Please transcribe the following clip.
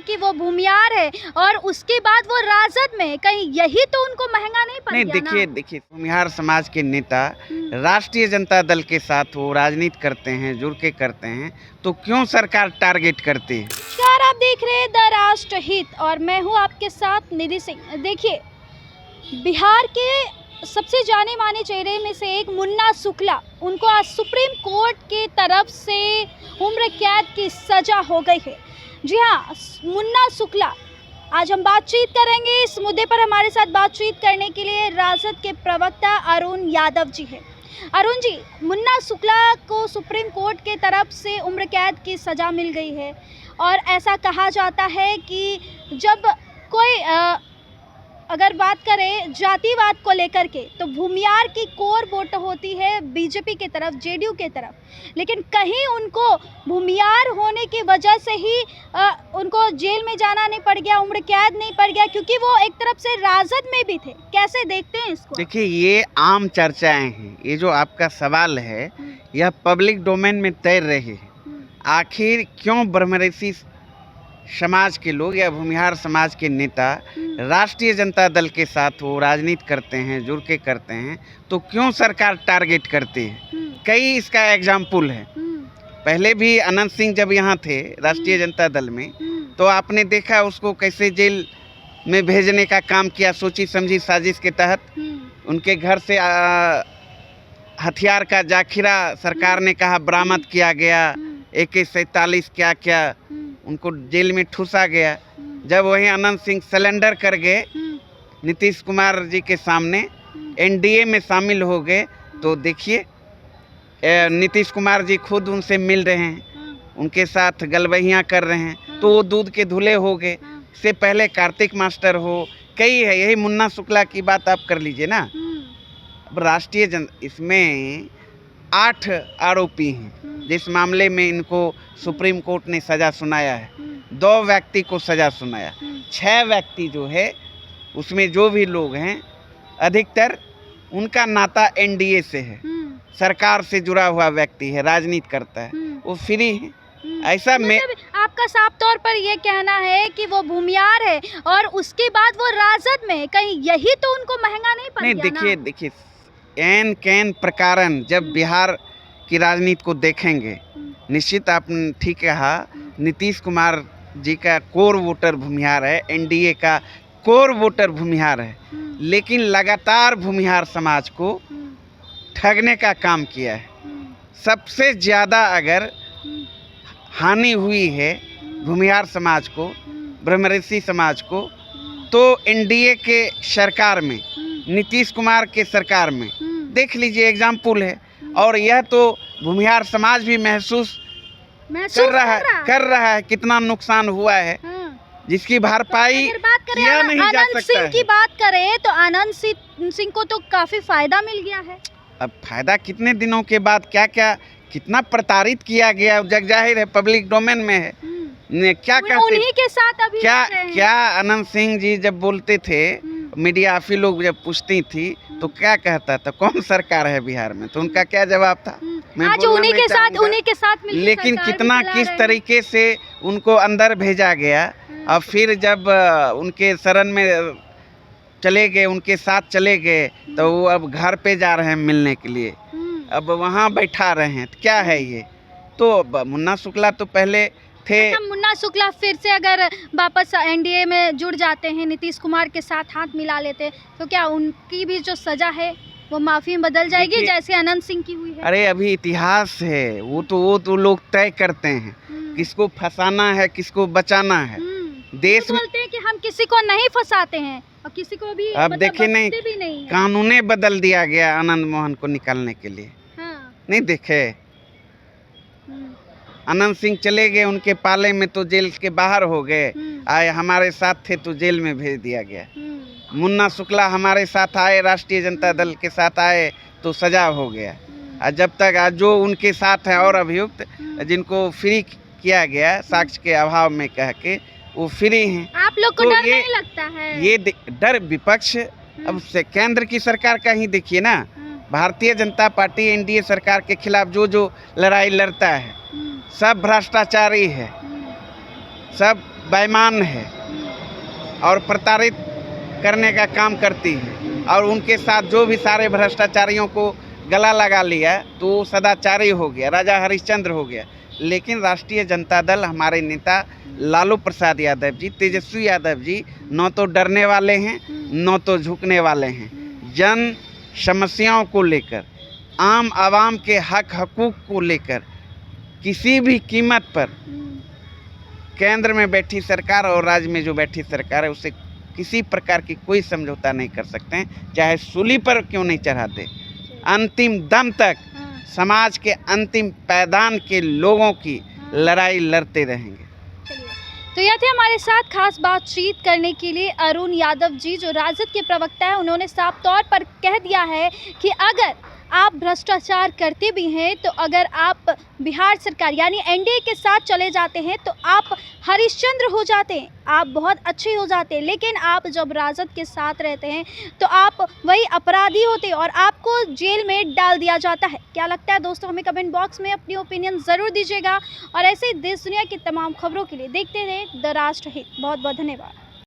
कि वो भूमियार है और उसके बाद वो राजद में, कहीं यही तो उनको महंगा नहीं पड़ नहीं, गया ना? देखिए भूमिहार समाज के नेता राष्ट्रीय जनता दल के साथ वो राजनीति करते हैं, जुड़ के करते हैं, तो क्यों सरकार टारगेट करती है? नमस्कार, आप देख रहे हैं द राष्ट्र हित और मैं हूं आपके साथ निधि सिंह। देखिए, बिहार के सबसे जाने माने चेहरे में से एक मुन्ना शुक्ला, उनको आज सुप्रीम कोर्ट की तरफ से उम्र कैद की सजा हो गई है। जी हाँ, मुन्ना शुक्ला, आज हम बातचीत करेंगे इस मुद्दे पर। हमारे साथ बातचीत करने के लिए राजद के प्रवक्ता अरुण यादव जी हैं। अरुण जी, मुन्ना शुक्ला को सुप्रीम कोर्ट के तरफ से उम्र कैद की सज़ा मिल गई है और ऐसा कहा जाता है कि जब कोई अगर बात करें जातिवाद को लेकर के, तो भूमियार की कोर वोट होती है बीजेपी के तरफ, जेडीयू के तरफ, लेकिन कहीं उनको भूमियार होने की वजह से ही उनको जेल में जाना नहीं पड़ गया, उम्र कैद नहीं पड़ गया, क्योंकि वो एक तरफ से राजद में भी थे। कैसे देखते हैं इसको? देखिए, ये आम चर्चाएं हैं। ये जो आपका सवाल है, यह पब्लिक डोमेन में तैर रहे हैं। आखिर क्यों ब्रह्मऋषि समाज के लोग या भूमिहार समाज के नेता राष्ट्रीय जनता दल के साथ वो राजनीति करते हैं, जुड़ के करते हैं, तो क्यों सरकार टारगेट करती है? कई इसका एग्जाम्पल है। पहले भी अनंत सिंह जब यहाँ थे राष्ट्रीय जनता दल में, तो आपने देखा उसको कैसे जेल में भेजने का काम किया, सोची समझी साजिश के तहत। उनके घर से हथियार का जाखिरा सरकार ने कहा बरामद किया गया, AK-47 क्या क्या, उनको जेल में ठूसा गया। जब वही अनंत सिंह सिलेंडर कर गए नीतीश कुमार जी के सामने, NDA में शामिल हो गए, तो देखिए नीतीश कुमार जी खुद उनसे मिल रहे हैं, उनके साथ गलबहियाँ कर रहे हैं, तो वो दूध के धुले हो गए। इससे पहले कार्तिक मास्टर हो, कई है। यही मुन्ना शुक्ला की बात आप कर लीजिए ना। अब इसमें 8 आरोपी हैं जिस मामले में इनको सुप्रीम कोर्ट ने सज़ा सुनाया है। 2 व्यक्ति को सज़ा सुनाया, 6 व्यक्ति जो है उसमें जो भी लोग हैं अधिकतर उनका नाता NDA से है, सरकार से जुड़ा हुआ व्यक्ति है, राजनीति करता है, वो फ्री है। ऐसा में आपका साफ तौर पर यह कहना है कि वो भूमियार है और उसके बाद वो राजद में, कहीं यही तो उनको महंगा नहीं पड़ गया ना? देखिए एन कैन प्रकारन जब बिहार की राजनीति को देखेंगे, निश्चित आपने ठीक कहा, नीतीश कुमार जी का कोर वोटर भूमिहार है, NDA का कोर वोटर भूमिहार है, लेकिन लगातार भूमिहार समाज को ठगने का काम किया है। सबसे ज़्यादा अगर हानि हुई है भूमिहार समाज को, ब्रह्मऋषि समाज को, तो NDA के सरकार में, नीतीश कुमार के सरकार में देख लीजिए, एग्जाम्पल है। और यह तो भूमिहार समाज भी महसूस कर रहा है कितना नुकसान हुआ है, जिसकी भरपाई किया नहीं जा सकता है। सिंह की बात करें तो आनंद सिंह को तो काफी फायदा मिल गया है। अब फायदा कितने दिनों के बाद, क्या क्या कितना प्रताड़ित किया गया, जग जाहिर है, पब्लिक डोमेन में है। क्या कहते, उन्हीं के साथ अभी क्या अनंत सिंह जी जब बोलते थे, मीडिया आप ही लोग जब पूछती थी, तो क्या कहता था, कौन सरकार है बिहार में, तो उनका क्या जवाब था? आज उन्हीं के साथ लेकिन कितना किस तरीके से उनको अंदर भेजा गया। और फिर जब उनके शरण में चले गए, उनके साथ चले गए, तो वो अब घर पे जा रहे हैं मिलने के लिए, अब वहाँ बैठा रहे हैं, तो क्या है ये? तो मुन्ना शुक्ला तो पहले थे। मुन्ना शुक्ला फिर से अगर वापस NDA में जुड़ जाते हैं, नीतीश कुमार के साथ हाथ मिला लेते, तो क्या उनकी भी जो सजा है वो माफी में बदल जाएगी, जैसे अनंत सिंह की हुई है? अरे अभी इतिहास है, वो तो लोग तय करते हैं किसको फंसाना है, किसको बचाना है। देश में बोलते हैं कि हम किसी को नहीं फंसाते हैं और किसी को भी अब देखे नहीं, कानूने बदल दिया गया आनंद मोहन को निकालने के लिए। नहीं देखे, अनंत सिंह चले गए उनके पाले में, तो जेल के बाहर हो गए, आए हमारे साथ थे तो जेल में भेज दिया गया। मुन्ना शुक्ला हमारे साथ आए, राष्ट्रीय जनता दल के साथ आए, तो सजा हो गया। और जब तक आज जो उनके साथ हैं और अभियुक्त जिनको फ्री किया गया साक्ष्य के अभाव में कह के, वो फ्री हैं। आप लोग को डर नहीं लगता है? ये डर विपक्ष, अब से केंद्र की सरकार का ही देखिए ना, भारतीय जनता पार्टी NDA सरकार के खिलाफ जो लड़ाई लड़ता है, सब भ्रष्टाचारी है, सब बेईमान है और प्रताड़ित करने का काम करती है, और उनके साथ जो भी सारे भ्रष्टाचारियों को गला लगा लिया तो वो सदाचारी हो गया, राजा हरिश्चंद्र हो गया। लेकिन राष्ट्रीय जनता दल, हमारे नेता लालू प्रसाद यादव जी, तेजस्वी यादव जी न तो डरने वाले हैं न तो झुकने वाले हैं। जन समस्याओं को लेकर, आम आवाम के हक हकूक़ को लेकर किसी भी कीमत पर केंद्र में बैठी सरकार और राज्य में जो बैठी सरकार है उससे किसी प्रकार की कोई समझौता नहीं कर सकते हैं, चाहे सूली पर क्यों नहीं चढ़ाते। अंतिम दम तक समाज के अंतिम पैदान के लोगों की लड़ाई लड़ते रहेंगे। तो यह थे हमारे साथ खास बातचीत करने के लिए अरुण यादव जी, जो राजद के प्रवक्ता है। उन्होंने साफ तौर पर कह दिया है कि अगर आप भ्रष्टाचार करते भी हैं तो अगर आप बिहार सरकार यानी एनडीए के साथ चले जाते हैं तो आप हरिश्चंद्र हो जाते हैं, आप बहुत अच्छे हो जाते हैं। लेकिन आप जब राजद के साथ रहते हैं तो आप वही अपराधी होते हैं और आपको जेल में डाल दिया जाता है। क्या लगता है दोस्तों, हमें कमेंट बॉक्स में अपनी ओपिनियन ज़रूर दीजिएगा। और ऐसे ही देश दुनिया की तमाम खबरों के लिए देखते रहें द राष्ट्र हित। बहुत बहुत धन्यवाद।